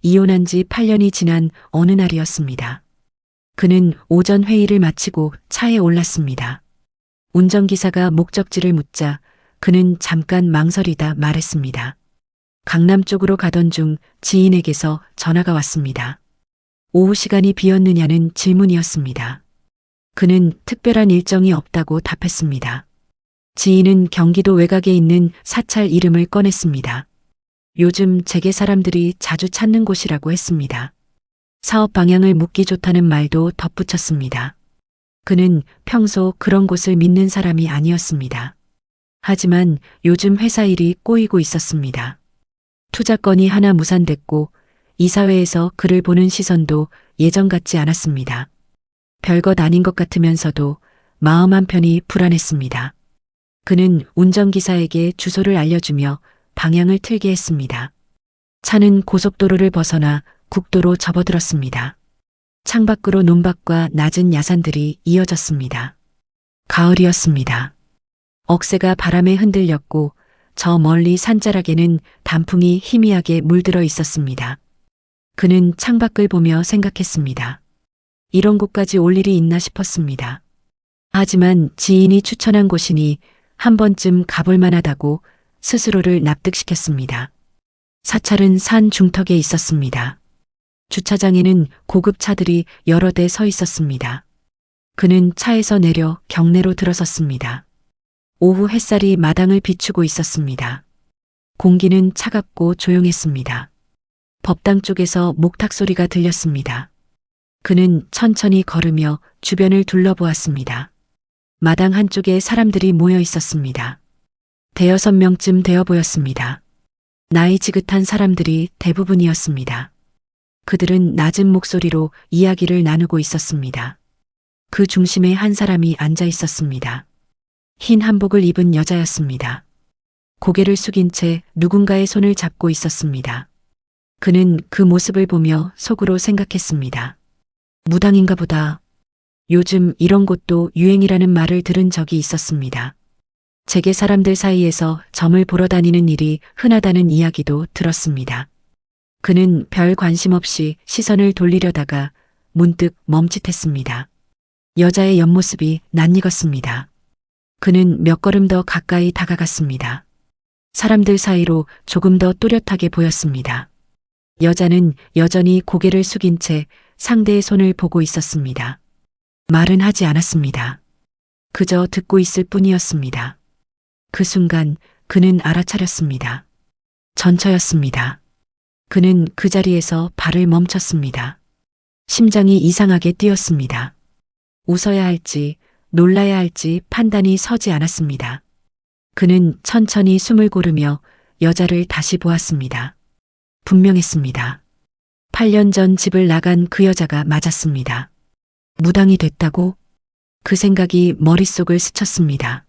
이혼한 지 8년이 지난 어느 날이었습니다. 그는 오전 회의를 마치고 차에 올랐습니다. 운전기사가 목적지를 묻자 그는 잠깐 망설이다 말했습니다. 강남 쪽으로 가던 중 지인에게서 전화가 왔습니다. 오후 시간이 비었느냐는 질문이었습니다. 그는 특별한 일정이 없다고 답했습니다. 지인은 경기도 외곽에 있는 사찰 이름을 꺼냈습니다. 요즘 재계 사람들이 자주 찾는 곳이라고 했습니다. 사업 방향을 묻기 좋다는 말도 덧붙였습니다. 그는 평소 그런 곳을 믿는 사람이 아니었습니다. 하지만 요즘 회사 일이 꼬이고 있었습니다. 투자건이 하나 무산됐고 이사회에서 그를 보는 시선도 예전 같지 않았습니다. 별것 아닌 것 같으면서도 마음 한편이 불안했습니다. 그는 운전기사에게 주소를 알려주며 방향을 틀게 했습니다. 차는 고속도로를 벗어나 국도로 접어들었습니다. 창밖으로 논밭과 낮은 야산들이 이어졌습니다. 가을이었습니다. 억새가 바람에 흔들렸고 저 멀리 산자락에는 단풍이 희미하게 물들어 있었습니다. 그는 창밖을 보며 생각했습니다. 이런 곳까지 올 일이 있나 싶었습니다. 하지만 지인이 추천한 곳이니 한 번쯤 가볼 만하다고 스스로를 납득시켰습니다. 사찰은 산 중턱에 있었습니다. 주차장에는 고급 차들이 여러 대 서 있었습니다. 그는 차에서 내려 경내로 들어섰습니다. 오후 햇살이 마당을 비추고 있었습니다. 공기는 차갑고 조용했습니다. 법당 쪽에서 목탁 소리가 들렸습니다. 그는 천천히 걸으며 주변을 둘러보았습니다. 마당 한쪽에 사람들이 모여 있었습니다. 5-6명쯤 되어 보였습니다. 나이 지긋한 사람들이 대부분이었습니다. 그들은 낮은 목소리로 이야기를 나누고 있었습니다. 그 중심에 한 사람이 앉아 있었습니다. 흰 한복을 입은 여자였습니다. 고개를 숙인 채 누군가의 손을 잡고 있었습니다. 그는 그 모습을 보며 속으로 생각했습니다. 무당인가 보다. 요즘 이런 곳도 유행이라는 말을 들은 적이 있었습니다. 재계 사람들 사이에서 점을 보러 다니는 일이 흔하다는 이야기도 들었습니다. 그는 별 관심 없이 시선을 돌리려다가 문득 멈칫했습니다. 여자의 옆모습이 낯익었습니다. 그는 몇 걸음 더 가까이 다가갔습니다. 사람들 사이로 조금 더 또렷하게 보였습니다. 여자는 여전히 고개를 숙인 채 상대의 손을 보고 있었습니다. 말은 하지 않았습니다. 그저 듣고 있을 뿐이었습니다. 그 순간 그는 알아차렸습니다. 전처였습니다. 그는 그 자리에서 발을 멈췄습니다. 심장이 이상하게 뛰었습니다. 웃어야 할지 놀라야 할지 판단이 서지 않았습니다. 그는 천천히 숨을 고르며 여자를 다시 보았습니다. 분명했습니다. 8년 전 집을 나간 그 여자가 맞았습니다. 무당이 됐다고? 그 생각이 머릿속을 스쳤습니다.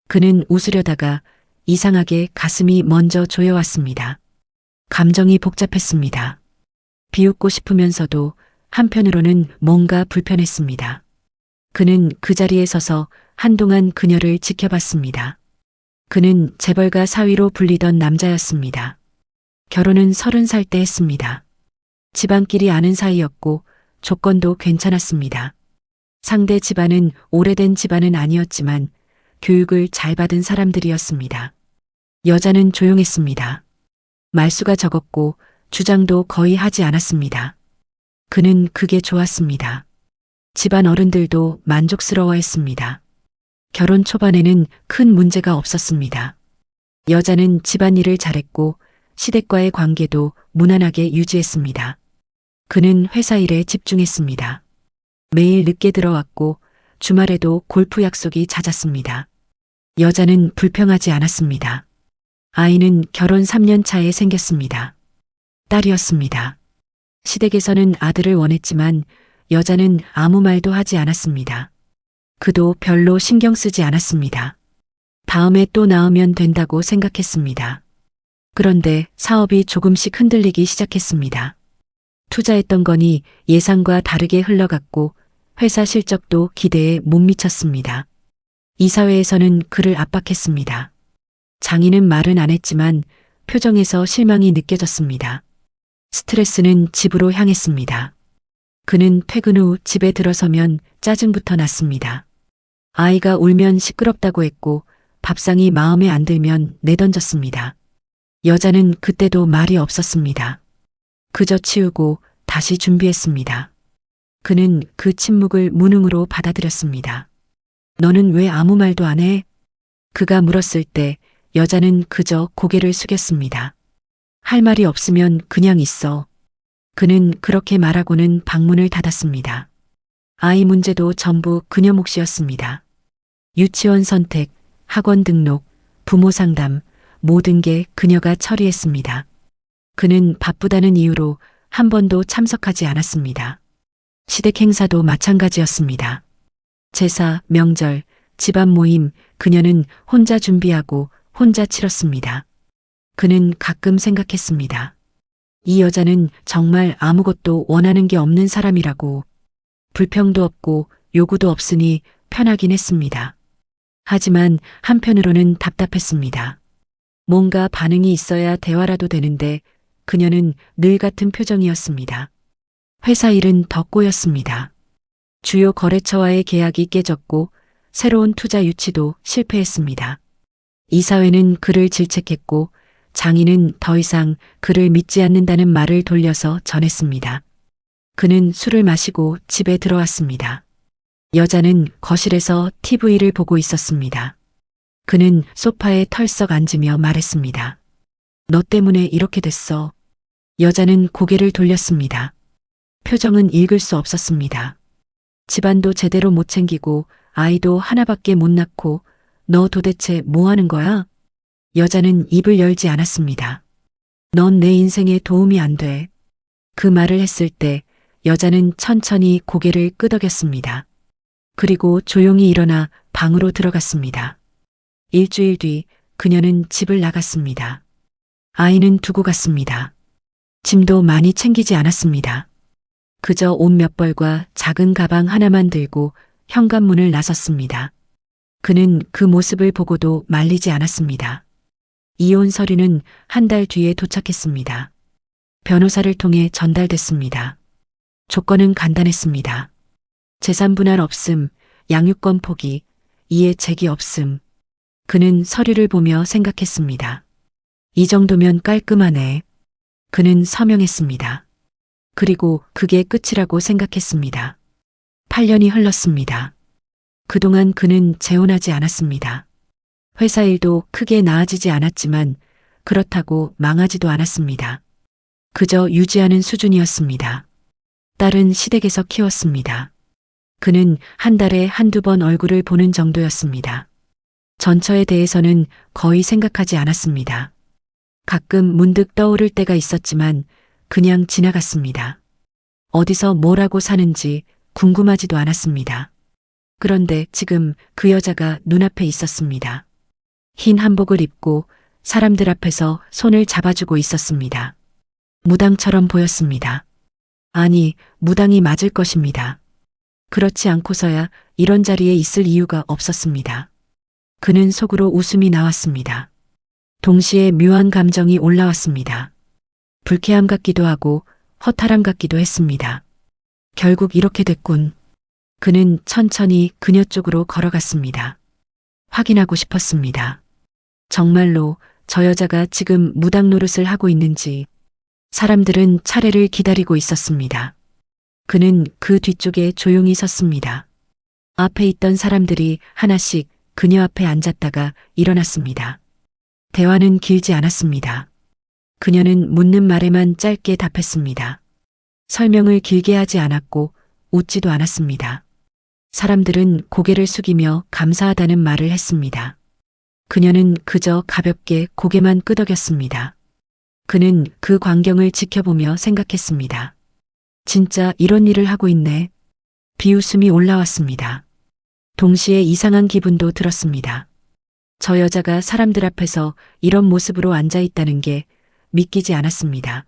그는 웃으려다가 이상하게 가슴이 먼저 조여왔습니다. 감정이 복잡했습니다. 비웃고 싶으면서도 한편으로는 뭔가 불편했습니다. 그는 그 자리에 서서 한동안 그녀를 지켜봤습니다. 그는 재벌가 사위로 불리던 남자였습니다. 결혼은 30살 때 했습니다. 집안끼리 아는 사이였고 조건도 괜찮았습니다. 상대 집안은 오래된 집안은 아니었지만 교육을 잘 받은 사람들이었습니다. 여자는 조용했습니다. 말수가 적었고 주장도 거의 하지 않았습니다. 그는 그게 좋았습니다. 집안 어른들도 만족스러워했습니다. 결혼 초반에는 큰 문제가 없었습니다. 여자는 집안일을 잘했고 시댁과의 관계도 무난하게 유지했습니다. 그는 회사 일에 집중했습니다. 매일 늦게 들어왔고 주말에도 골프 약속이 잦았습니다. 여자는 불평하지 않았습니다. 아이는 결혼 3년 차에 생겼습니다. 딸이었습니다. 시댁에서는 아들을 원했지만 여자는 아무 말도 하지 않았습니다. 그도 별로 신경 쓰지 않았습니다. 다음에 또 낳으면 된다고 생각했습니다. 그런데 사업이 조금씩 흔들리기 시작했습니다. 투자했던 거니 예상과 다르게 흘러갔고 회사 실적도 기대에 못 미쳤습니다. 이사회에서는 그를 압박했습니다. 장인은 말은 안 했지만 표정에서 실망이 느껴졌습니다. 스트레스는 집으로 향했습니다. 그는 퇴근 후 집에 들어서면 짜증부터 났습니다. 아이가 울면 시끄럽다고 했고 밥상이 마음에 안 들면 내던졌습니다. 여자는 그때도 말이 없었습니다. 그저 치우고 다시 준비했습니다. 그는 그 침묵을 무능으로 받아들였습니다. 너는 왜 아무 말도 안 해? 그가 물었을 때 여자는 그저 고개를 숙였습니다. 할 말이 없으면 그냥 있어. 그는 그렇게 말하고는 방문을 닫았습니다. 아이 문제도 전부 그녀 몫이었습니다. 유치원 선택, 학원 등록, 부모 상담, 모든 게 그녀가 처리했습니다. 그는 바쁘다는 이유로 한 번도 참석하지 않았습니다. 시댁 행사도 마찬가지였습니다. 제사, 명절, 집안 모임, 그녀는 혼자 준비하고 혼자 치렀습니다. 그는 가끔 생각했습니다. 이 여자는 정말 아무것도 원하는 게 없는 사람이라고. 불평도 없고 요구도 없으니 편하긴 했습니다. 하지만 한편으로는 답답했습니다. 뭔가 반응이 있어야 대화라도 되는데 그녀는 늘 같은 표정이었습니다. 회사 일은 더 꼬였습니다. 주요 거래처와의 계약이 깨졌고 새로운 투자 유치도 실패했습니다. 이사회는 그를 질책했고 장인은 더 이상 그를 믿지 않는다는 말을 돌려서 전했습니다. 그는 술을 마시고 집에 들어왔습니다. 여자는 거실에서 TV를 보고 있었습니다. 그는 소파에 털썩 앉으며 말했습니다. 너 때문에 이렇게 됐어. 여자는 고개를 돌렸습니다. 표정은 읽을 수 없었습니다. 집안도 제대로 못 챙기고 아이도 하나밖에 못 낳고 너 도대체 뭐 하는 거야? 여자는 입을 열지 않았습니다. 넌 내 인생에 도움이 안 돼. 그 말을 했을 때 여자는 천천히 고개를 끄덕였습니다. 그리고 조용히 일어나 방으로 들어갔습니다. 일주일 뒤 그녀는 집을 나갔습니다. 아이는 두고 갔습니다. 짐도 많이 챙기지 않았습니다. 그저 옷 몇 벌과 작은 가방 하나만 들고 현관문을 나섰습니다. 그는 그 모습을 보고도 말리지 않았습니다. 이혼 서류는 한 달 뒤에 도착했습니다. 변호사를 통해 전달됐습니다. 조건은 간단했습니다. 재산 분할 없음, 양육권 포기, 이해 제기 없음. 그는 서류를 보며 생각했습니다. 이 정도면 깔끔하네. 그는 서명했습니다. 그리고 그게 끝이라고 생각했습니다. 8년이 흘렀습니다. 그동안 그는 재혼하지 않았습니다. 회사 일도 크게 나아지지 않았지만 그렇다고 망하지도 않았습니다. 그저 유지하는 수준이었습니다. 딸은 시댁에서 키웠습니다. 그는 한 달에 한두 번 얼굴을 보는 정도였습니다. 전처에 대해서는 거의 생각하지 않았습니다. 가끔 문득 떠오를 때가 있었지만 그냥 지나갔습니다. 어디서 뭐라고 사는지 궁금하지도 않았습니다. 그런데 지금 그 여자가 눈앞에 있었습니다. 흰 한복을 입고 사람들 앞에서 손을 잡아주고 있었습니다. 무당처럼 보였습니다. 아니, 무당이 맞을 것입니다. 그렇지 않고서야 이런 자리에 있을 이유가 없었습니다. 그는 속으로 웃음이 나왔습니다. 동시에 묘한 감정이 올라왔습니다. 불쾌함 같기도 하고 허탈함 같기도 했습니다. 결국 이렇게 됐군. 그는 천천히 그녀 쪽으로 걸어갔습니다. 확인하고 싶었습니다. 정말로 저 여자가 지금 무당 노릇을 하고 있는지. 사람들은 차례를 기다리고 있었습니다. 그는 그 뒤쪽에 조용히 섰습니다. 앞에 있던 사람들이 하나씩 그녀 앞에 앉았다가 일어났습니다. 대화는 길지 않았습니다. 그녀는 묻는 말에만 짧게 답했습니다. 설명을 길게 하지 않았고 웃지도 않았습니다. 사람들은 고개를 숙이며 감사하다는 말을 했습니다. 그녀는 그저 가볍게 고개만 끄덕였습니다. 그는 그 광경을 지켜보며 생각했습니다. 진짜 이런 일을 하고 있네. 비웃음이 올라왔습니다. 동시에 이상한 기분도 들었습니다. 저 여자가 사람들 앞에서 이런 모습으로 앉아 있다는 게 믿기지 않았습니다.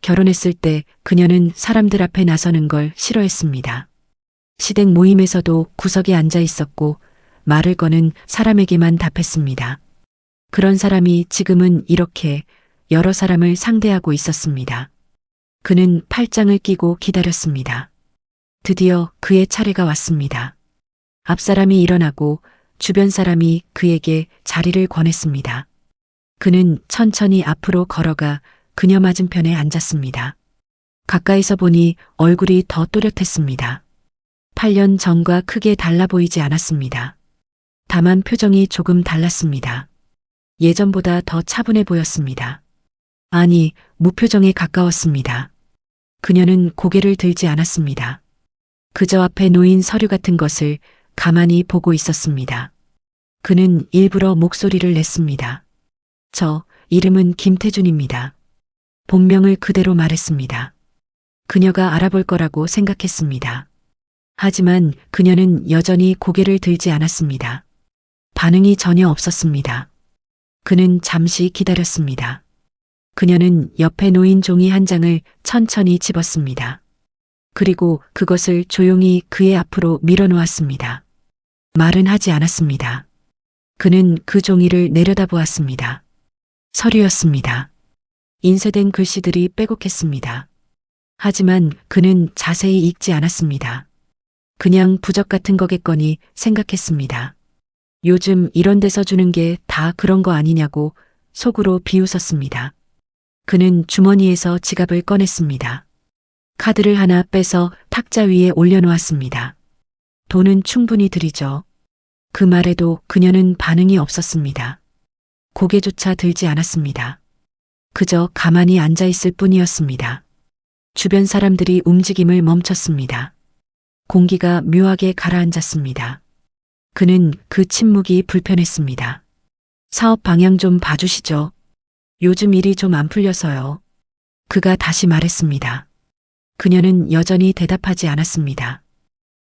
결혼했을 때 그녀는 사람들 앞에 나서는 걸 싫어했습니다. 시댁 모임에서도 구석에 앉아 있었고 말을 거는 사람에게만 답했습니다. 그런 사람이 지금은 이렇게 여러 사람을 상대하고 있었습니다. 그는 팔짱을 끼고 기다렸습니다. 드디어 그의 차례가 왔습니다. 앞사람이 일어나고 주변 사람이 그에게 자리를 권했습니다. 그는 천천히 앞으로 걸어가 그녀 맞은편에 앉았습니다. 가까이서 보니 얼굴이 더 또렷했습니다. 8년 전과 크게 달라 보이지 않았습니다. 다만 표정이 조금 달랐습니다. 예전보다 더 차분해 보였습니다. 아니, 무표정에 가까웠습니다. 그녀는 고개를 들지 않았습니다. 그저 앞에 놓인 서류 같은 것을 가만히 보고 있었습니다. 그는 일부러 목소리를 냈습니다. 저, 이름은 김태준입니다. 본명을 그대로 말했습니다. 그녀가 알아볼 거라고 생각했습니다. 하지만 그녀는 여전히 고개를 들지 않았습니다. 반응이 전혀 없었습니다. 그는 잠시 기다렸습니다. 그녀는 옆에 놓인 종이 한 장을 천천히 집었습니다. 그리고 그것을 조용히 그의 앞으로 밀어놓았습니다. 말은 하지 않았습니다. 그는 그 종이를 내려다보았습니다. 서류였습니다. 인쇄된 글씨들이 빼곡했습니다. 하지만 그는 자세히 읽지 않았습니다. 그냥 부적 같은 거겠거니 생각했습니다. 요즘 이런 데서 주는 게 다 그런 거 아니냐고 속으로 비웃었습니다. 그는 주머니에서 지갑을 꺼냈습니다. 카드를 하나 빼서 탁자 위에 올려놓았습니다. 돈은 충분히 드리죠. 그 말에도 그녀는 반응이 없었습니다. 고개조차 들지 않았습니다. 그저 가만히 앉아 있을 뿐이었습니다. 주변 사람들이 움직임을 멈췄습니다. 공기가 묘하게 가라앉았습니다. 그는 그 침묵이 불편했습니다. 사업 방향 좀 봐주시죠. 요즘 일이 좀 안 풀려서요. 그가 다시 말했습니다. 그녀는 여전히 대답하지 않았습니다.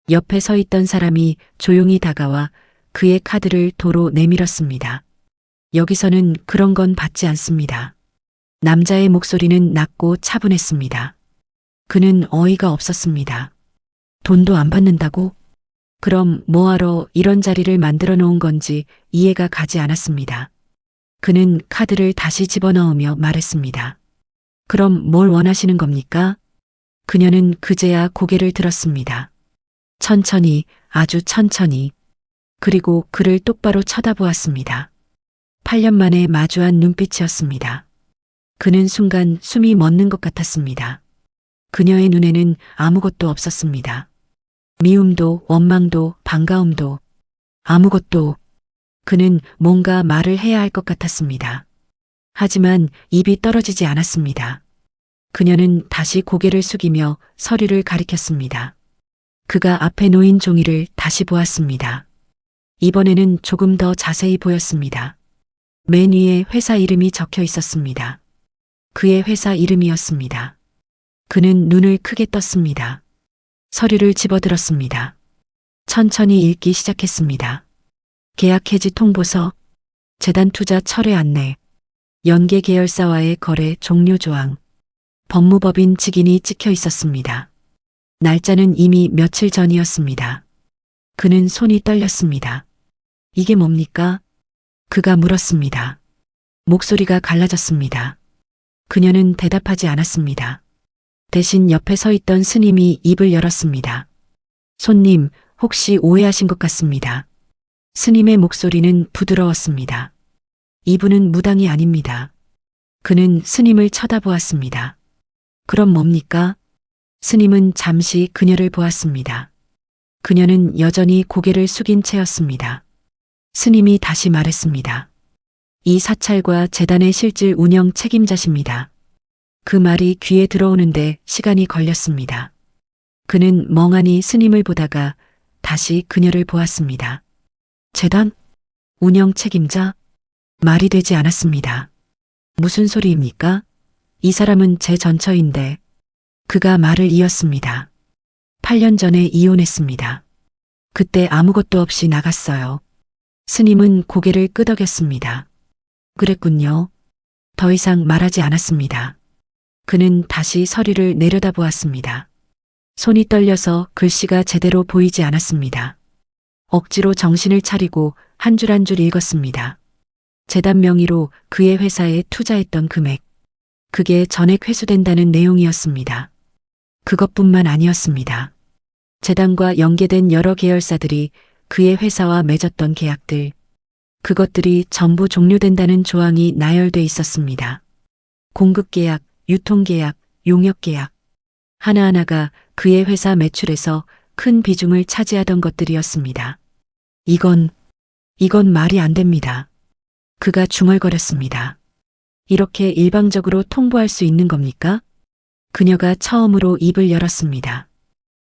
옆에 서 있던 사람이 조용히 다가와 그의 카드를 도로 내밀었습니다. 여기서는 그런 건 받지 않습니다. 남자의 목소리는 낮고 차분했습니다. 그는 어이가 없었습니다. 돈도 안 받는다고? 그럼 뭐하러 이런 자리를 만들어 놓은 건지 이해가 가지 않았습니다. 그는 카드를 다시 집어넣으며 말했습니다. 그럼 뭘 원하시는 겁니까? 그녀는 그제야 고개를 들었습니다. 천천히, 아주 천천히. 그리고 그를 똑바로 쳐다보았습니다. 8년 만에 마주한 눈빛이었습니다. 그는 순간 숨이 멎는 것 같았습니다. 그녀의 눈에는 아무것도 없었습니다. 미움도, 원망도, 반가움도, 아무것도. 그는 뭔가 말을 해야 할 것 같았습니다. 하지만 입이 떨어지지 않았습니다. 그녀는 다시 고개를 숙이며 서류를 가리켰습니다. 그가 앞에 놓인 종이를 다시 보았습니다. 이번에는 조금 더 자세히 보였습니다. 맨 위에 회사 이름이 적혀 있었습니다. 그의 회사 이름이었습니다. 그는 눈을 크게 떴습니다. 서류를 집어들었습니다. 천천히 읽기 시작했습니다. 계약 해지 통보서, 재단 투자 철회 안내, 연계 계열사와의 거래 종료 조항, 법무법인 직인이 찍혀 있었습니다. 날짜는 이미 며칠 전이었습니다. 그는 손이 떨렸습니다. 이게 뭡니까? 그가 물었습니다. 목소리가 갈라졌습니다. 그녀는 대답하지 않았습니다. 대신 옆에 서 있던 스님이 입을 열었습니다. 손님, 혹시 오해하신 것 같습니다. 스님의 목소리는 부드러웠습니다. 이분은 무당이 아닙니다. 그는 스님을 쳐다보았습니다. 그럼 뭡니까? 스님은 잠시 그녀를 보았습니다. 그녀는 여전히 고개를 숙인 채였습니다. 스님이 다시 말했습니다. 이 사찰과 재단의 실질 운영 책임자십니다. 그 말이 귀에 들어오는데 시간이 걸렸습니다. 그는 멍하니 스님을 보다가 다시 그녀를 보았습니다. 재단? 운영 책임자? 말이 되지 않았습니다. 무슨 소리입니까? 이 사람은 제 전처인데. 그가 말을 이었습니다. 8년 전에 이혼했습니다. 그때 아무것도 없이 나갔어요. 스님은 고개를 끄덕였습니다. 그랬군요. 더 이상 말하지 않았습니다. 그는 다시 서류를 내려다보았습니다. 손이 떨려서 글씨가 제대로 보이지 않았습니다. 억지로 정신을 차리고 한 줄 한 줄 읽었습니다. 재단 명의로 그의 회사에 투자했던 금액. 그게 전액 회수된다는 내용이었습니다. 그것뿐만 아니었습니다. 재단과 연계된 여러 계열사들이 그의 회사와 맺었던 계약들, 그것들이 전부 종료된다는 조항이 나열돼 있었습니다. 공급 계약, 유통 계약, 용역 계약. 하나하나가 그의 회사 매출에서 큰 비중을 차지하던 것들이었습니다. 이건 말이 안 됩니다. 그가 중얼거렸습니다. 이렇게 일방적으로 통보할 수 있는 겁니까? 그녀가 처음으로 입을 열었습니다.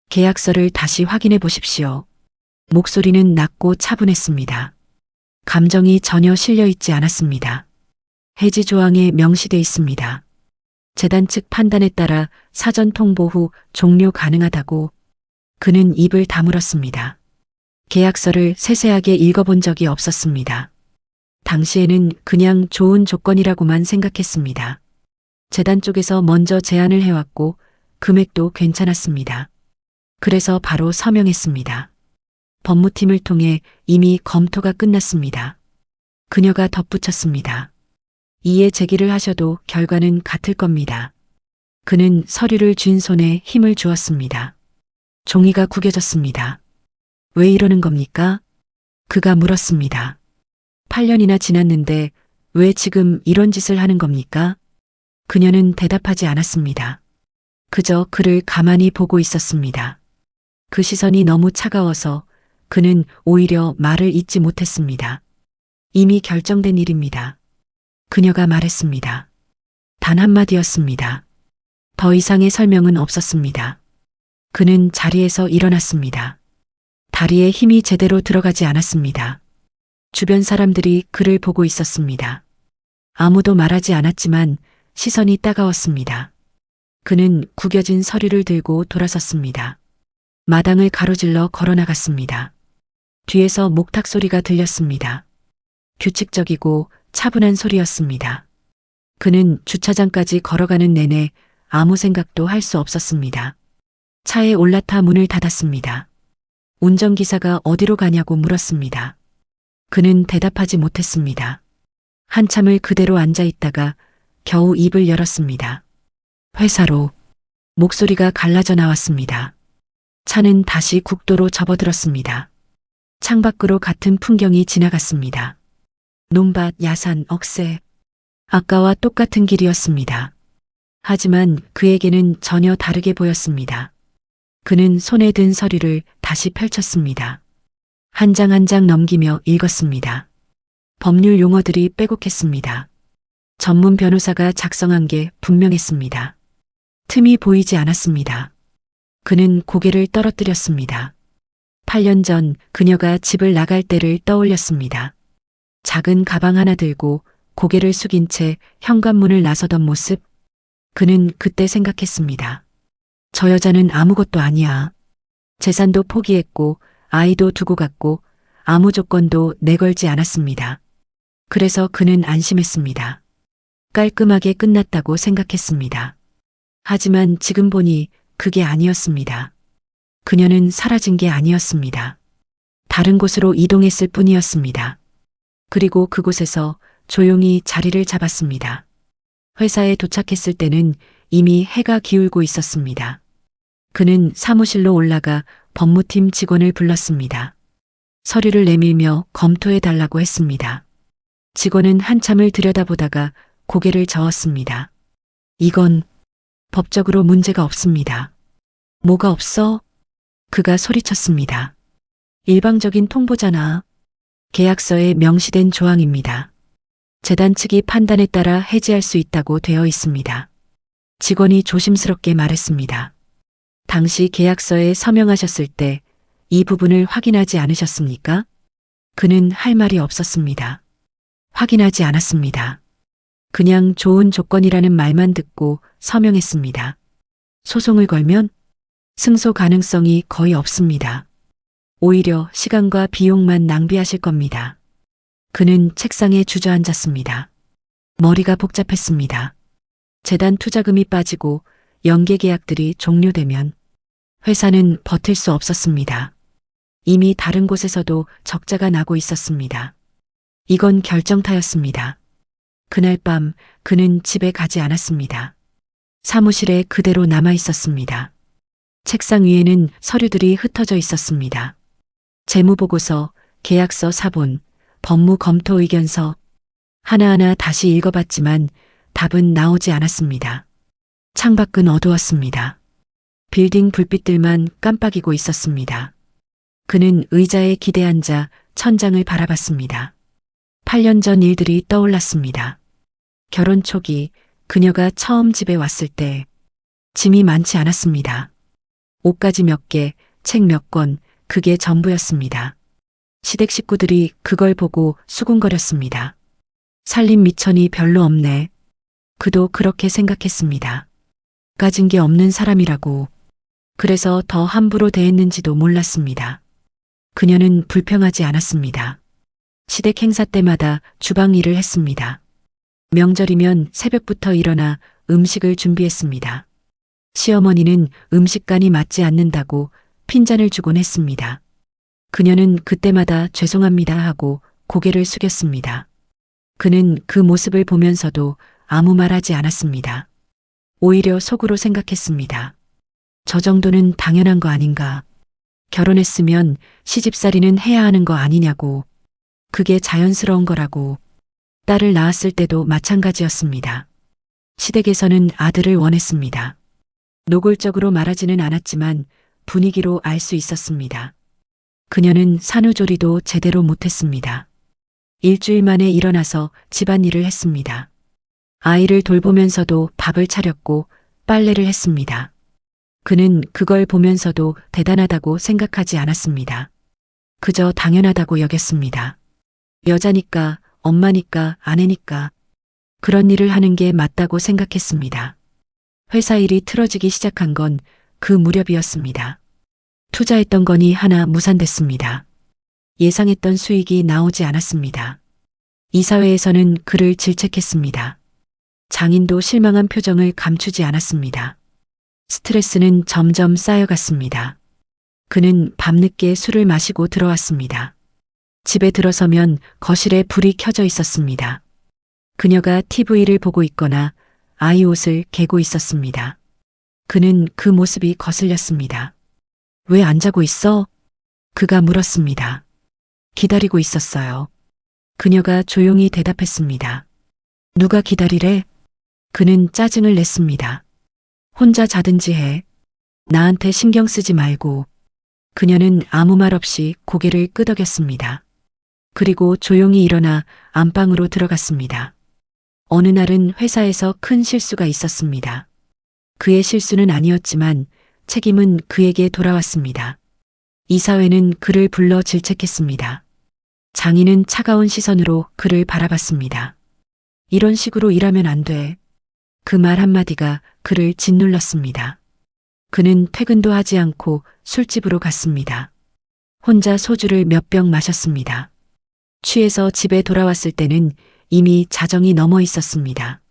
계약서를 다시 확인해 보십시오. 목소리는 낮고 차분했습니다. 감정이 전혀 실려 있지 않았습니다. 해지 조항에 명시돼 있습니다. 재단 측 판단에 따라 사전 통보 후 종료 가능하다고. 그는 입을 다물었습니다. 계약서를 세세하게 읽어본 적이 없었습니다. 당시에는 그냥 좋은 조건이라고만 생각했습니다. 재단 쪽에서 먼저 제안을 해왔고 금액도 괜찮았습니다. 그래서 바로 서명했습니다. 법무팀을 통해 이미 검토가 끝났습니다. 그녀가 덧붙였습니다. 이에 제기를 하셔도 결과는 같을 겁니다. 그는 서류를 쥔 손에 힘을 주었습니다. 종이가 구겨졌습니다. 왜 이러는 겁니까? 그가 물었습니다. 8년이나 지났는데 왜 지금 이런 짓을 하는 겁니까? 그녀는 대답하지 않았습니다. 그저 그를 가만히 보고 있었습니다. 그 시선이 너무 차가워서 그는 오히려 말을 잇지 못했습니다. 이미 결정된 일입니다. 그녀가 말했습니다. 단 한마디였습니다. 더 이상의 설명은 없었습니다. 그는 자리에서 일어났습니다. 다리에 힘이 제대로 들어가지 않았습니다. 주변 사람들이 그를 보고 있었습니다. 아무도 말하지 않았지만 시선이 따가웠습니다. 그는 구겨진 서류를 들고 돌아섰습니다. 마당을 가로질러 걸어나갔습니다. 뒤에서 목탁 소리가 들렸습니다. 규칙적이고 차분한 소리였습니다. 그는 주차장까지 걸어가는 내내 아무 생각도 할 수 없었습니다. 차에 올라타 문을 닫았습니다. 운전기사가 어디로 가냐고 물었습니다. 그는 대답하지 못했습니다. 한참을 그대로 앉아 있다가 겨우 입을 열었습니다. 회사로. 목소리가 갈라져 나왔습니다. 차는 다시 국도로 접어들었습니다. 창밖으로 같은 풍경이 지나갔습니다. 논밭, 야산, 억새. 아까와 똑같은 길이었습니다. 하지만 그에게는 전혀 다르게 보였습니다. 그는 손에 든 서류를 다시 펼쳤습니다. 한 장 한 장 넘기며 읽었습니다. 법률 용어들이 빼곡했습니다. 전문 변호사가 작성한 게 분명했습니다. 틈이 보이지 않았습니다. 그는 고개를 떨어뜨렸습니다. 8년 전 그녀가 집을 나갈 때를 떠올렸습니다. 작은 가방 하나 들고 고개를 숙인 채 현관문을 나서던 모습. 그는 그때 생각했습니다. 저 여자는 아무것도 아니야. 재산도 포기했고 아이도 두고 갔고 아무 조건도 내걸지 않았습니다. 그래서 그는 안심했습니다. 깔끔하게 끝났다고 생각했습니다. 하지만 지금 보니 그게 아니었습니다. 그녀는 사라진 게 아니었습니다. 다른 곳으로 이동했을 뿐이었습니다. 그리고 그곳에서 조용히 자리를 잡았습니다. 회사에 도착했을 때는 이미 해가 기울고 있었습니다. 그는 사무실로 올라가 법무팀 직원을 불렀습니다. 서류를 내밀며 검토해 달라고 했습니다. 직원은 한참을 들여다보다가 고개를 저었습니다. 이건 법적으로 문제가 없습니다. 뭐가 없어? 그가 소리쳤습니다. 일방적인 통보잖아. 계약서에 명시된 조항입니다. 재단 측이 판단에 따라 해지할 수 있다고 되어 있습니다. 직원이 조심스럽게 말했습니다. 당시 계약서에 서명하셨을 때 이 부분을 확인하지 않으셨습니까? 그는 할 말이 없었습니다. 확인하지 않았습니다. 그냥 좋은 조건이라는 말만 듣고 서명했습니다. 소송을 걸면 승소 가능성이 거의 없습니다. 오히려 시간과 비용만 낭비하실 겁니다. 그는 책상에 주저앉았습니다. 머리가 복잡했습니다. 재단 투자금이 빠지고 연계 계약들이 종료되면 회사는 버틸 수 없었습니다. 이미 다른 곳에서도 적자가 나고 있었습니다. 이건 결정타였습니다. 그날 밤 그는 집에 가지 않았습니다. 사무실에 그대로 남아 있었습니다. 책상 위에는 서류들이 흩어져 있었습니다. 재무보고서, 계약서 사본, 법무 검토 의견서 하나하나 다시 읽어봤지만 답은 나오지 않았습니다. 창밖은 어두웠습니다. 빌딩 불빛들만 깜빡이고 있었습니다. 그는 의자에 기대앉아 천장을 바라봤습니다. 8년 전 일들이 떠올랐습니다. 결혼 초기 그녀가 처음 집에 왔을 때 짐이 많지 않았습니다. 옷가지 몇 개, 책 몇 권, 그게 전부였습니다. 시댁 식구들이 그걸 보고 수군거렸습니다. 살림 미천이 별로 없네. 그도 그렇게 생각했습니다. 가진 게 없는 사람이라고. 그래서 더 함부로 대했는지도 몰랐습니다. 그녀는 불평하지 않았습니다. 시댁 행사 때마다 주방 일을 했습니다. 명절이면 새벽부터 일어나 음식을 준비했습니다. 시어머니는 음식간이 맞지 않는다고 핀잔을 주곤 했습니다. 그녀는 그때마다 죄송합니다 하고 고개를 숙였습니다. 그는 그 모습을 보면서도 아무 말 하지 않았습니다. 오히려 속으로 생각했습니다. 저 정도는 당연한 거 아닌가. 결혼했으면 시집살이는 해야 하는 거 아니냐고. 그게 자연스러운 거라고. 딸을 낳았을 때도 마찬가지였습니다. 시댁에서는 아들을 원했습니다. 노골적으로 말하지는 않았지만 분위기로 알 수 있었습니다. 그녀는 산후조리도 제대로 못했습니다. 일주일 만에 일어나서 집안일을 했습니다. 아이를 돌보면서도 밥을 차렸고 빨래를 했습니다. 그는 그걸 보면서도 대단하다고 생각하지 않았습니다. 그저 당연하다고 여겼습니다. 여자니까, 엄마니까, 아내니까 그런 일을 하는 게 맞다고 생각했습니다. 회사 일이 틀어지기 시작한 건 그 무렵이었습니다. 투자했던 건이 하나 무산됐습니다. 예상했던 수익이 나오지 않았습니다. 이사회에서는 그를 질책했습니다. 장인도 실망한 표정을 감추지 않았습니다. 스트레스는 점점 쌓여갔습니다. 그는 밤늦게 술을 마시고 들어왔습니다. 집에 들어서면 거실에 불이 켜져 있었습니다. 그녀가 TV를 보고 있거나 아이 옷을 개고 있었습니다. 그는 그 모습이 거슬렸습니다. 왜 안 자고 있어? 그가 물었습니다. 기다리고 있었어요. 그녀가 조용히 대답했습니다. 누가 기다리래? 그는 짜증을 냈습니다. 혼자 자든지 해. 나한테 신경 쓰지 말고. 그녀는 아무 말 없이 고개를 끄덕였습니다. 그리고 조용히 일어나 안방으로 들어갔습니다. 어느 날은 회사에서 큰 실수가 있었습니다. 그의 실수는 아니었지만 책임은 그에게 돌아왔습니다. 이사회는 그를 불러 질책했습니다. 장인은 차가운 시선으로 그를 바라봤습니다. 이런 식으로 일하면 안 돼. 그 말 한마디가 그를 짓눌렀습니다. 그는 퇴근도 하지 않고 술집으로 갔습니다. 혼자 소주를 몇 병 마셨습니다. 취해서 집에 돌아왔을 때는 이미 자정이 넘어 있었습니다.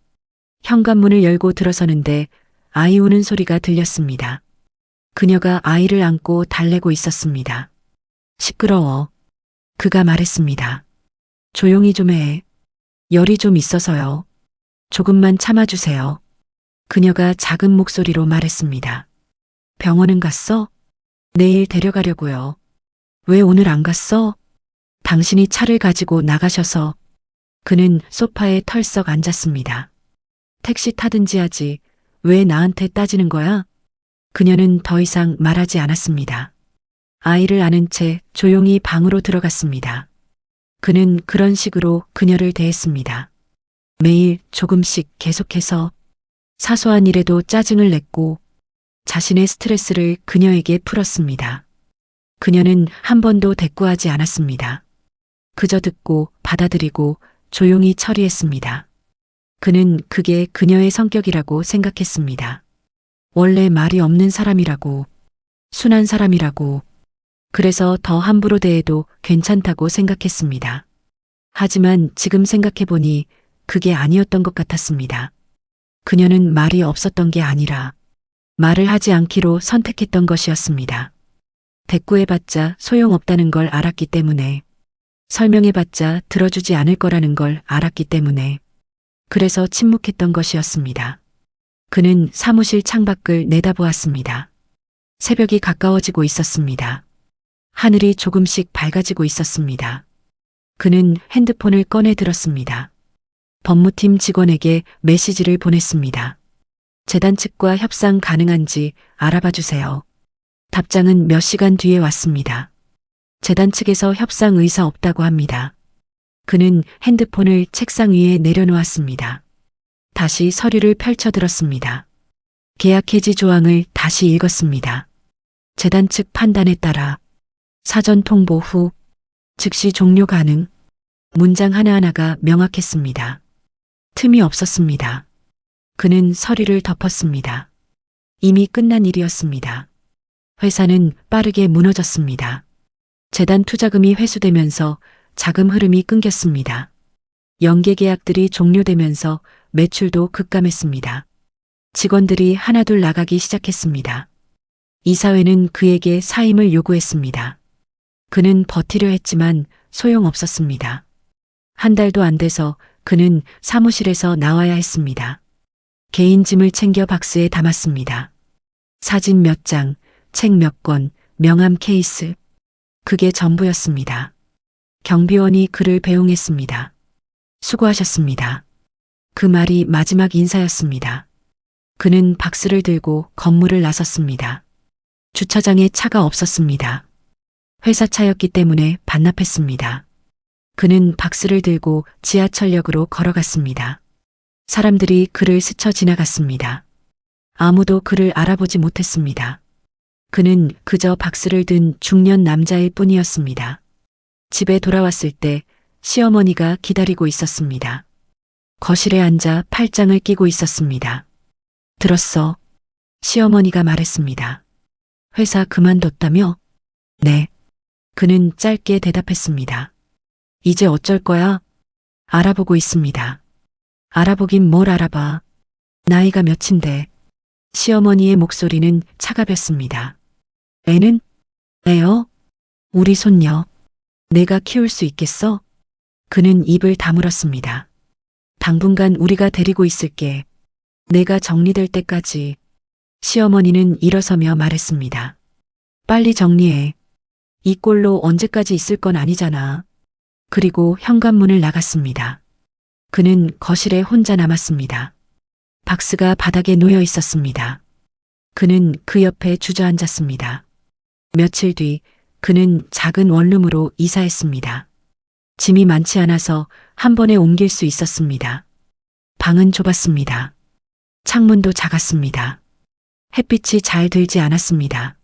현관문을 열고 들어서는데 아이 우는 소리가 들렸습니다. 그녀가 아이를 안고 달래고 있었습니다. 시끄러워. 그가 말했습니다. 조용히 좀 해. 열이 좀 있어서요. 조금만 참아주세요. 그녀가 작은 목소리로 말했습니다. 병원은 갔어? 내일 데려가려고요. 왜 오늘 안 갔어? 당신이 차를 가지고 나가셔서. 그는 소파에 털썩 앉았습니다. 택시 타든지 하지. 왜 나한테 따지는 거야? 그녀는 더 이상 말하지 않았습니다. 아이를 안은 채 조용히 방으로 들어갔습니다. 그는 그런 식으로 그녀를 대했습니다. 매일 조금씩 계속해서 사소한 일에도 짜증을 냈고 자신의 스트레스를 그녀에게 풀었습니다. 그녀는 한 번도 대꾸하지 않았습니다. 그저 듣고 받아들이고 조용히 처리했습니다. 그는 그게 그녀의 성격이라고 생각했습니다. 원래 말이 없는 사람이라고, 순한 사람이라고, 그래서 더 함부로 대해도 괜찮다고 생각했습니다. 하지만 지금 생각해보니 그게 아니었던 것 같았습니다. 그녀는 말이 없었던 게 아니라 말을 하지 않기로 선택했던 것이었습니다. 대꾸해봤자 소용없다는 걸 알았기 때문에, 설명해봤자 들어주지 않을 거라는 걸 알았기 때문에, 그래서 침묵했던 것이었습니다. 그는 사무실 창밖을 내다보았습니다. 새벽이 가까워지고 있었습니다. 하늘이 조금씩 밝아지고 있었습니다. 그는 핸드폰을 꺼내 들었습니다. 법무팀 직원에게 메시지를 보냈습니다. 재단 측과 협상 가능한지 알아봐 주세요. 답장은 몇 시간 뒤에 왔습니다. 재단 측에서 협상 의사 없다고 합니다. 그는 핸드폰을 책상 위에 내려놓았습니다. 다시 서류를 펼쳐들었습니다. 계약 해지 조항을 다시 읽었습니다. 재단 측 판단에 따라 사전 통보 후 즉시 종료 가능. 문장 하나하나가 명확했습니다. 틈이 없었습니다. 그는 서류를 덮었습니다. 이미 끝난 일이었습니다. 회사는 빠르게 무너졌습니다. 재단 투자금이 회수되면서 자금 흐름이 끊겼습니다. 연계 계약들이 종료되면서 매출도 급감했습니다. 직원들이 하나둘 나가기 시작했습니다. 이사회는 그에게 사임을 요구했습니다. 그는 버티려 했지만 소용없었습니다. 한 달도 안 돼서 그는 사무실에서 나와야 했습니다. 개인 짐을 챙겨 박스에 담았습니다. 사진 몇 장, 책 몇 권, 명함 케이스. 그게 전부였습니다. 경비원이 그를 배웅했습니다. 수고하셨습니다. 그 말이 마지막 인사였습니다. 그는 박스를 들고 건물을 나섰습니다. 주차장에 차가 없었습니다. 회사 차였기 때문에 반납했습니다. 그는 박스를 들고 지하철역으로 걸어갔습니다. 사람들이 그를 스쳐 지나갔습니다. 아무도 그를 알아보지 못했습니다. 그는 그저 박스를 든 중년 남자일 뿐이었습니다. 집에 돌아왔을 때 시어머니가 기다리고 있었습니다. 거실에 앉아 팔짱을 끼고 있었습니다. 들었어? 시어머니가 말했습니다. 회사 그만뒀다며? 네. 그는 짧게 대답했습니다. 이제 어쩔 거야? 알아보고 있습니다. 알아보긴 뭘 알아봐. 나이가 몇인데. 시어머니의 목소리는 차가웠습니다. 애는? 애요? 우리 손녀. 내가 키울 수 있겠어? 그는 입을 다물었습니다. 당분간 우리가 데리고 있을게. 내가 정리될 때까지. 시어머니는 일어서며 말했습니다. 빨리 정리해. 이 꼴로 언제까지 있을 건 아니잖아. 그리고 현관문을 나갔습니다. 그는 거실에 혼자 남았습니다. 박스가 바닥에 놓여 있었습니다. 그는 그 옆에 주저앉았습니다. 며칠 뒤 그는 작은 원룸으로 이사했습니다. 짐이 많지 않아서 한 번에 옮길 수 있었습니다. 방은 좁았습니다. 창문도 작았습니다. 햇빛이 잘 들지 않았습니다.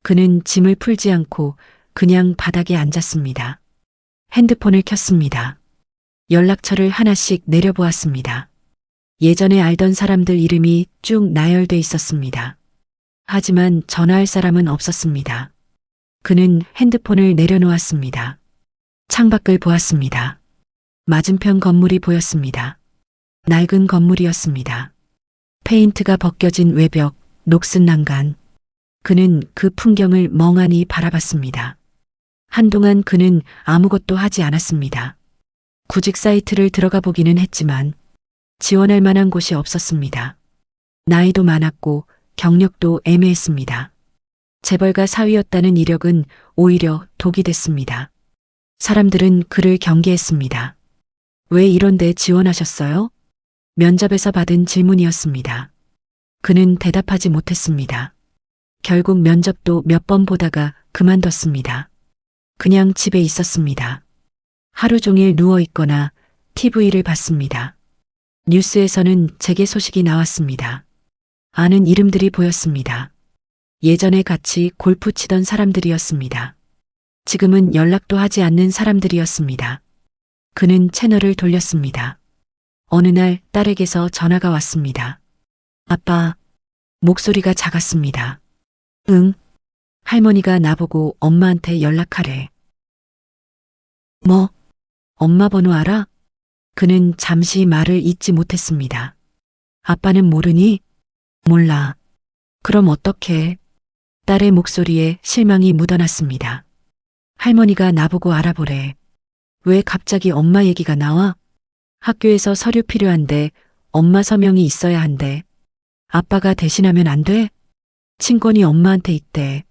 그는 짐을 풀지 않고 그냥 바닥에 앉았습니다. 핸드폰을 켰습니다. 연락처를 하나씩 내려보았습니다. 예전에 알던 사람들 이름이 쭉 나열돼 있었습니다. 하지만 전화할 사람은 없었습니다. 그는 핸드폰을 내려놓았습니다. 창밖을 보았습니다. 맞은편 건물이 보였습니다. 낡은 건물이었습니다. 페인트가 벗겨진 외벽, 녹슨 난간. 그는 그 풍경을 멍하니 바라봤습니다. 한동안 그는 아무것도 하지 않았습니다. 구직 사이트를 들어가 보기는 했지만 지원할 만한 곳이 없었습니다. 나이도 많았고 경력도 애매했습니다. 재벌가 사위였다는 이력은 오히려 독이 됐습니다. 사람들은 그를 경계했습니다. 왜 이런데 지원하셨어요? 면접에서 받은 질문이었습니다. 그는 대답하지 못했습니다. 결국 면접도 몇 번 보다가 그만뒀습니다. 그냥 집에 있었습니다. 하루 종일 누워 있거나 TV를 봤습니다. 뉴스에서는 재계 소식이 나왔습니다. 아는 이름들이 보였습니다. 예전에 같이 골프 치던 사람들이었습니다. 지금은 연락도 하지 않는 사람들이었습니다. 그는 채널을 돌렸습니다. 어느 날 딸에게서 전화가 왔습니다. 아빠, 목소리가 작았습니다. 응. 할머니가 나보고 엄마한테 연락하래. 뭐? 엄마 번호 알아? 그는 잠시 말을 잇지 못했습니다. 아빠는 모르니? 몰라. 그럼 어떡해? 딸의 목소리에 실망이 묻어났습니다. 할머니가 나보고 알아보래. 왜 갑자기 엄마 얘기가 나와? 학교에서 서류 필요한데 엄마 서명이 있어야 한대. 아빠가 대신하면 안 돼? 친권이 엄마한테 있대.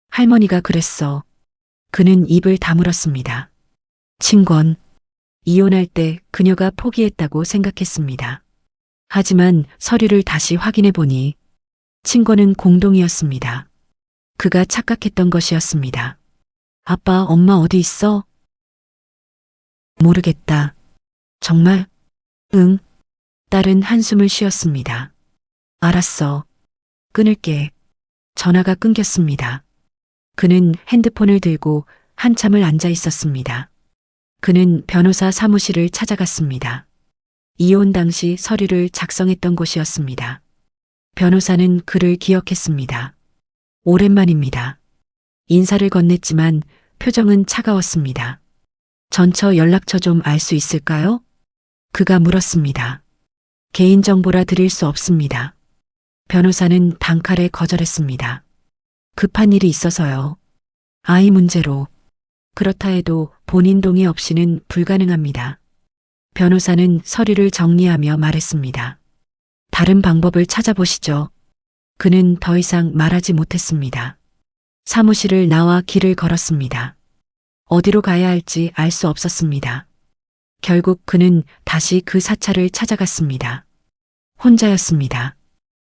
할머니가 그랬어. 그는 입을 다물었습니다. 친권. 이혼할 때 그녀가 포기했다고 생각했습니다. 하지만 서류를 다시 확인해 보니 친권은 공동이었습니다. 그가 착각했던 것이었습니다. 아빠, 엄마 어디 있어? 모르겠다. 정말? 응. 딸은 한숨을 쉬었습니다. 알았어. 끊을게. 전화가 끊겼습니다. 그는 핸드폰을 들고 한참을 앉아 있었습니다. 그는 변호사 사무실을 찾아갔습니다. 이혼 당시 서류를 작성했던 곳이었습니다. 변호사는 그를 기억했습니다. 오랜만입니다. 인사를 건넸지만 표정은 차가웠습니다. 전처 연락처 좀 알 수 있을까요? 그가 물었습니다. 개인정보라 드릴 수 없습니다. 변호사는 단칼에 거절했습니다. 급한 일이 있어서요. 아이 문제로. 그렇다 해도 본인 동의 없이는 불가능합니다. 변호사는 서류를 정리하며 말했습니다. 다른 방법을 찾아보시죠. 그는 더 이상 말하지 못했습니다. 사무실을 나와 길을 걸었습니다. 어디로 가야 할지 알 수 없었습니다. 결국 그는 다시 그 사찰을 찾아갔습니다. 혼자였습니다.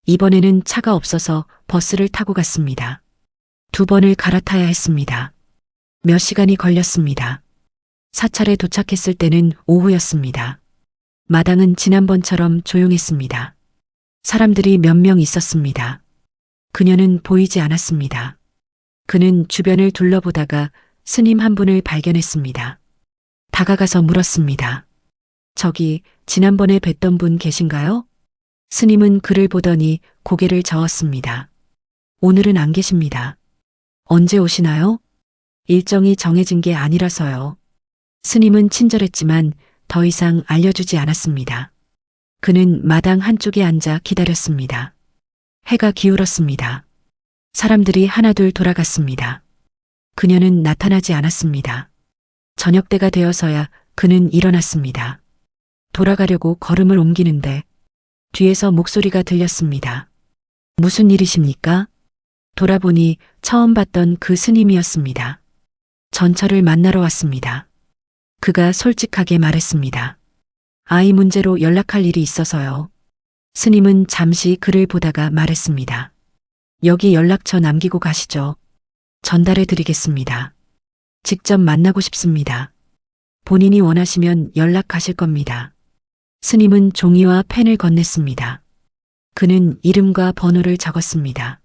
이번에는 차가 없어서 버스를 타고 갔습니다. 2번을 갈아타야 했습니다. 몇 시간이 걸렸습니다. 사찰에 도착했을 때는 오후였습니다. 마당은 지난번처럼 조용했습니다. 사람들이 몇 명 있었습니다. 그녀는 보이지 않았습니다. 그는 주변을 둘러보다가 스님 한 분을 발견했습니다. 다가가서 물었습니다. 저기 지난번에 뵀던 분 계신가요? 스님은 그를 보더니 고개를 저었습니다. 오늘은 안 계십니다. 언제 오시나요? 일정이 정해진 게 아니라서요. 스님은 친절했지만 더 이상 알려주지 않았습니다. 그는 마당 한쪽에 앉아 기다렸습니다. 해가 기울었습니다. 사람들이 하나둘 돌아갔습니다. 그녀는 나타나지 않았습니다. 저녁 때가 되어서야 그는 일어났습니다. 돌아가려고 걸음을 옮기는데 뒤에서 목소리가 들렸습니다. 무슨 일이십니까? 돌아보니 처음 봤던 그 스님이었습니다. 전처를 만나러 왔습니다. 그가 솔직하게 말했습니다. 아이 문제로 연락할 일이 있어서요. 스님은 잠시 그를 보다가 말했습니다. 여기 연락처 남기고 가시죠. 전달해 드리겠습니다. 직접 만나고 싶습니다. 본인이 원하시면 연락하실 겁니다. 스님은 종이와 펜을 건넸습니다. 그는 이름과 번호를 적었습니다.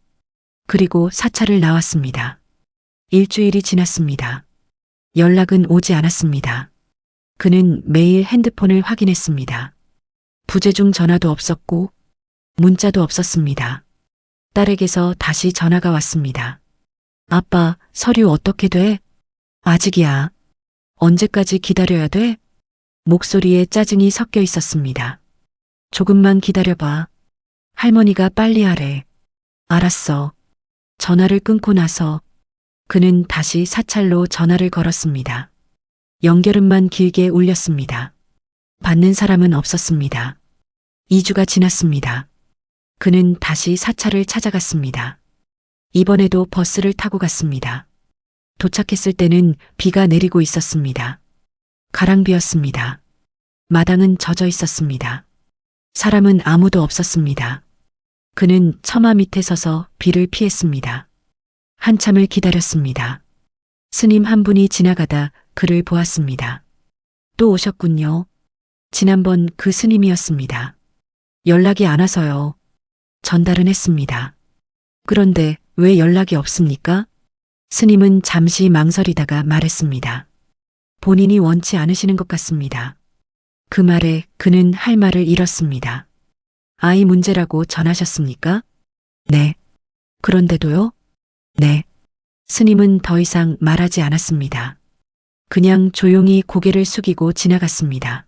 그리고 사찰을 나왔습니다. 일주일이 지났습니다. 연락은 오지 않았습니다. 그는 매일 핸드폰을 확인했습니다. 부재중 전화도 없었고 문자도 없었습니다. 딸에게서 다시 전화가 왔습니다. 아빠, 서류 어떻게 돼? 아직이야. 언제까지 기다려야 돼? 목소리에 짜증이 섞여 있었습니다. 조금만 기다려봐. 할머니가 빨리 하래. 알았어. 전화를 끊고 나서 그는 다시 사찰로 전화를 걸었습니다. 연결음만 길게 울렸습니다. 받는 사람은 없었습니다. 2주가 지났습니다. 그는 다시 사찰을 찾아갔습니다. 이번에도 버스를 타고 갔습니다. 도착했을 때는 비가 내리고 있었습니다. 가랑비였습니다. 마당은 젖어 있었습니다. 사람은 아무도 없었습니다. 그는 처마 밑에 서서 비를 피했습니다. 한참을 기다렸습니다. 스님 한 분이 지나가다 그를 보았습니다. 또 오셨군요. 지난번 그 스님이었습니다. 연락이 안 와서요. 전달은 했습니다. 그런데 왜 연락이 없습니까? 스님은 잠시 망설이다가 말했습니다. 본인이 원치 않으시는 것 같습니다. 그 말에 그는 할 말을 잃었습니다. 아이 문제라고 전하셨습니까? 네. 그런데도요? 네. 스님은 더 이상 말하지 않았습니다. 그냥 조용히 고개를 숙이고 지나갔습니다.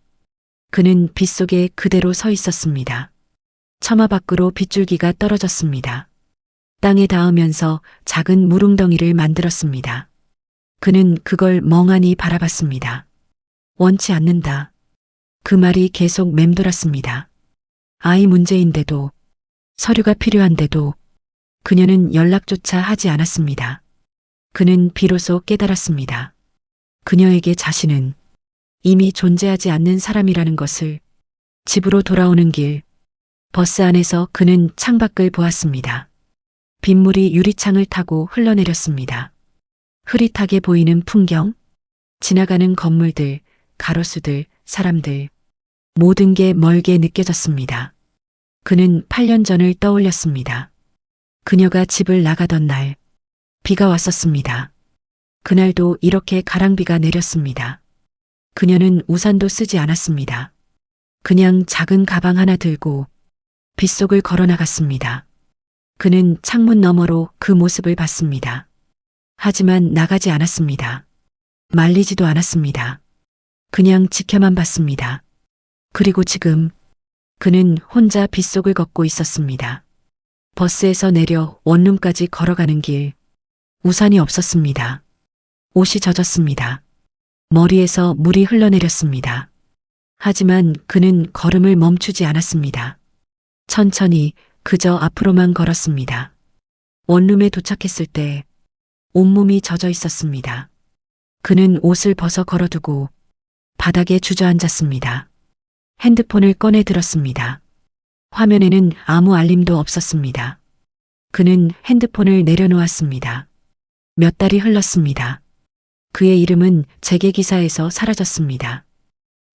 그는 빗속에 그대로 서 있었습니다. 처마 밖으로 빗줄기가 떨어졌습니다. 땅에 닿으면서 작은 물웅덩이를 만들었습니다. 그는 그걸 멍하니 바라봤습니다. 원치 않는다. 그 말이 계속 맴돌았습니다. 아이 문제인데도, 서류가 필요한데도 그녀는 연락조차 하지 않았습니다. 그는 비로소 깨달았습니다. 그녀에게 자신은 이미 존재하지 않는 사람이라는 것을. 집으로 돌아오는 길, 버스 안에서 그는 창밖을 보았습니다. 빗물이 유리창을 타고 흘러내렸습니다. 흐릿하게 보이는 풍경, 지나가는 건물들, 가로수들, 사람들, 모든 게 멀게 느껴졌습니다. 그는 8년 전을 떠올렸습니다. 그녀가 집을 나가던 날, 비가 왔었습니다. 그날도 이렇게 가랑비가 내렸습니다. 그녀는 우산도 쓰지 않았습니다. 그냥 작은 가방 하나 들고 빗속을 걸어 나갔습니다. 그는 창문 너머로 그 모습을 봤습니다. 하지만 나가지 않았습니다. 말리지도 않았습니다. 그냥 지켜만 봤습니다. 그리고 지금 그는 혼자 빗속을 걷고 있었습니다. 버스에서 내려 원룸까지 걸어가는 길, 우산이 없었습니다. 옷이 젖었습니다. 머리에서 물이 흘러내렸습니다. 하지만 그는 걸음을 멈추지 않았습니다. 천천히 그저 앞으로만 걸었습니다. 원룸에 도착했을 때 온몸이 젖어 있었습니다. 그는 옷을 벗어 걸어두고 바닥에 주저앉았습니다. 핸드폰을 꺼내 들었습니다. 화면에는 아무 알림도 없었습니다. 그는 핸드폰을 내려놓았습니다. 몇 달이 흘렀습니다. 그의 이름은 재계기사에서 사라졌습니다.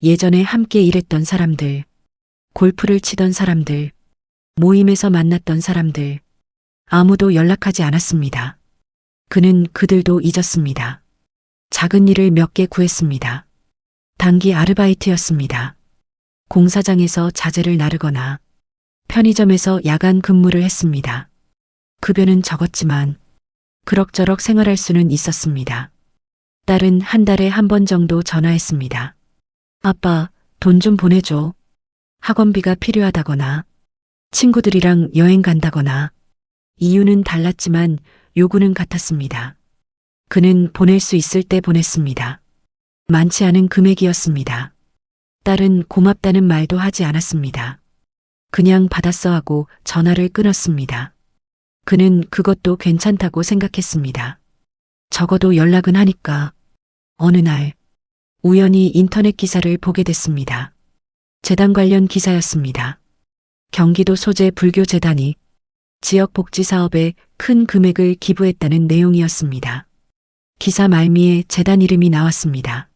예전에 함께 일했던 사람들, 골프를 치던 사람들, 모임에서 만났던 사람들, 아무도 연락하지 않았습니다. 그는 그들도 잊었습니다. 작은 일을 몇 개 구했습니다. 단기 아르바이트였습니다. 공사장에서 자재를 나르거나 편의점에서 야간 근무를 했습니다. 급여는 적었지만 그럭저럭 생활할 수는 있었습니다. 딸은 한 달에 한 번 정도 전화했습니다. 아빠, 돈 좀 보내줘. 학원비가 필요하다거나 친구들이랑 여행 간다거나. 이유는 달랐지만 요구는 같았습니다. 그는 보낼 수 있을 때 보냈습니다. 많지 않은 금액이었습니다. 딸은 고맙다는 말도 하지 않았습니다. 그냥 받았어 하고 전화를 끊었습니다. 그는 그것도 괜찮다고 생각했습니다. 적어도 연락은 하니까. 어느 날 우연히 인터넷 기사를 보게 됐습니다. 재단 관련 기사였습니다. 경기도 소재 불교재단이 지역 복지 사업에 큰 금액을 기부했다는 내용이었습니다. 기사 말미에 재단 이름이 나왔습니다.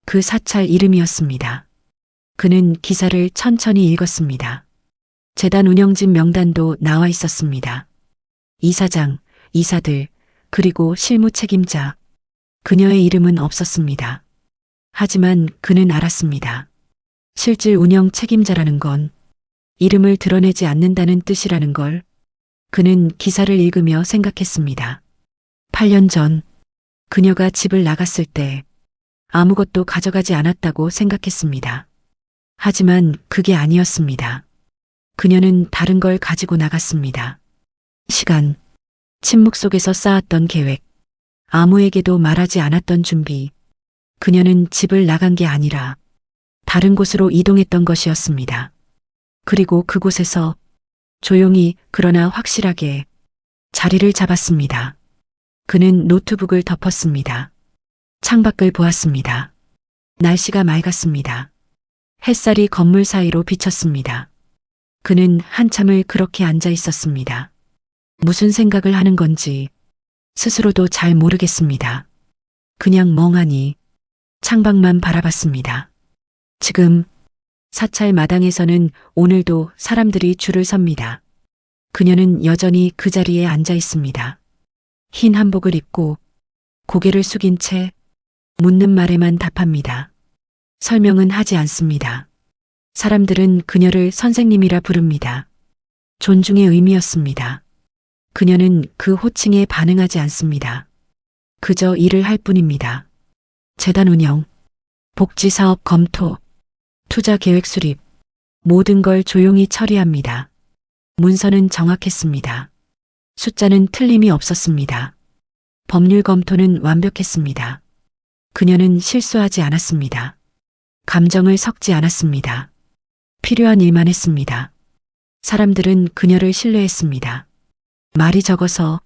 그 사찰 이름이었습니다. 그는 기사를 천천히 읽었습니다. 재단 운영진 명단도 나와 있었습니다. 이사장, 이사들, 그리고 실무 책임자. 그녀의 이름은 없었습니다. 하지만 그는 알았습니다. 실질 운영 책임자라는 건 이름을 드러내지 않는다는 뜻이라는 걸. 그는 기사를 읽으며 생각했습니다. 8년 전 그녀가 집을 나갔을 때 아무것도 가져가지 않았다고 생각했습니다. 하지만 그게 아니었습니다. 그녀는 다른 걸 가지고 나갔습니다. 시간, 침묵 속에서 쌓았던 계획, 아무에게도 말하지 않았던 준비. 그녀는 집을 나간 게 아니라 다른 곳으로 이동했던 것이었습니다. 그리고 그곳에서 조용히 그러나 확실하게 자리를 잡았습니다. 그는 노트북을 덮었습니다. 창밖을 보았습니다. 날씨가 맑았습니다. 햇살이 건물 사이로 비쳤습니다. 그는 한참을 그렇게 앉아 있었습니다. 무슨 생각을 하는 건지 스스로도 잘 모르겠습니다. 그냥 멍하니 창밖만 바라봤습니다. 지금 사찰 마당에서는 오늘도 사람들이 줄을 섭니다. 그녀는 여전히 그 자리에 앉아 있습니다. 흰 한복을 입고 고개를 숙인 채 묻는 말에만 답합니다. 설명은 하지 않습니다. 사람들은 그녀를 선생님이라 부릅니다. 존중의 의미였습니다. 그녀는 그 호칭에 반응하지 않습니다. 그저 일을 할 뿐입니다. 재단 운영, 복지사업 검토, 투자 계획 수립, 모든 걸 조용히 처리합니다. 문서는 정확했습니다. 숫자는 틀림이 없었습니다. 법률 검토는 완벽했습니다. 그녀는 실수하지 않았습니다. 감정을 섞지 않았습니다. 필요한 일만 했습니다. 사람들은 그녀를 신뢰했습니다. 말이 적어서,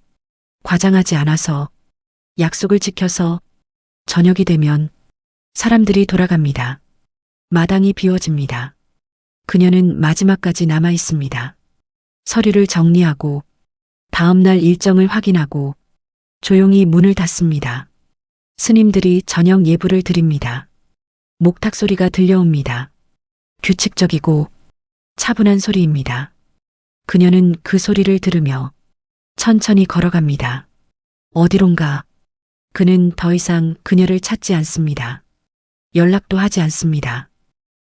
과장하지 않아서, 약속을 지켜서, 저녁이 되면 사람들이 돌아갑니다. 마당이 비워집니다. 그녀는 마지막까지 남아 있습니다. 서류를 정리하고, 다음날 일정을 확인하고, 조용히 문을 닫습니다. 스님들이 저녁 예불을 드립니다. 목탁 소리가 들려옵니다. 규칙적이고 차분한 소리입니다. 그녀는 그 소리를 들으며 천천히 걸어갑니다. 어디론가. 그는 더 이상 그녀를 찾지 않습니다. 연락도 하지 않습니다.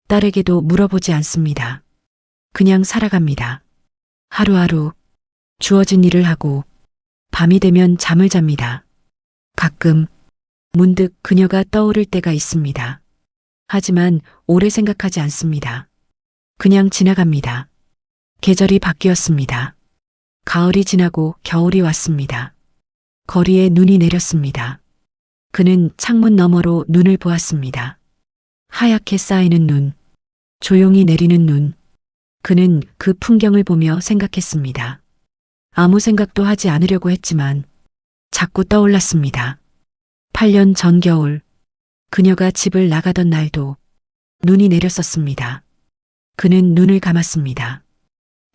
딸에게도 물어보지 않습니다. 그냥 살아갑니다. 하루하루 주어진 일을 하고 밤이 되면 잠을 잡니다. 가끔 문득 그녀가 떠오를 때가 있습니다. 하지만 오래 생각하지 않습니다. 그냥 지나갑니다. 계절이 바뀌었습니다. 가을이 지나고 겨울이 왔습니다. 거리에 눈이 내렸습니다. 그는 창문 너머로 눈을 보았습니다. 하얗게 쌓이는 눈, 조용히 내리는 눈. 그는 그 풍경을 보며 생각했습니다. 아무 생각도 하지 않으려고 했지만 자꾸 떠올랐습니다. 8년 전 겨울, 그녀가 집을 나가던 날도 눈이 내렸었습니다. 그는 눈을 감았습니다.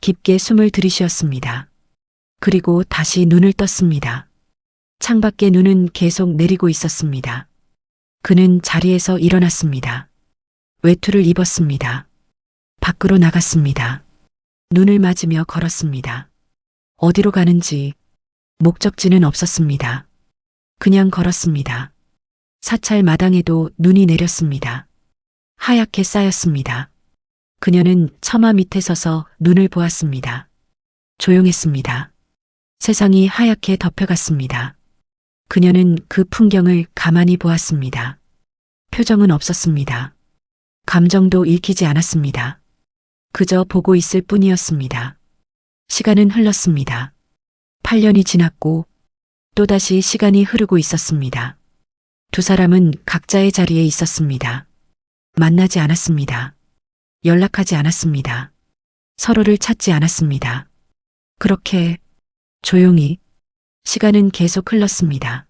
깊게 숨을 들이쉬었습니다. 그리고 다시 눈을 떴습니다. 창밖에 눈은 계속 내리고 있었습니다. 그는 자리에서 일어났습니다. 외투를 입었습니다. 밖으로 나갔습니다. 눈을 맞으며 걸었습니다. 어디로 가는지 목적지는 없었습니다. 그냥 걸었습니다. 사찰 마당에도 눈이 내렸습니다. 하얗게 쌓였습니다. 그녀는 처마 밑에 서서 눈을 보았습니다. 조용했습니다. 세상이 하얗게 덮여갔습니다. 그녀는 그 풍경을 가만히 보았습니다. 표정은 없었습니다. 감정도 읽히지 않았습니다. 그저 보고 있을 뿐이었습니다. 시간은 흘렀습니다. 8년이 지났고 또다시 시간이 흐르고 있었습니다. 두 사람은 각자의 자리에 있었습니다. 만나지 않았습니다. 연락하지 않았습니다. 서로를 찾지 않았습니다. 그렇게 조용히 시간은 계속 흘렀습니다.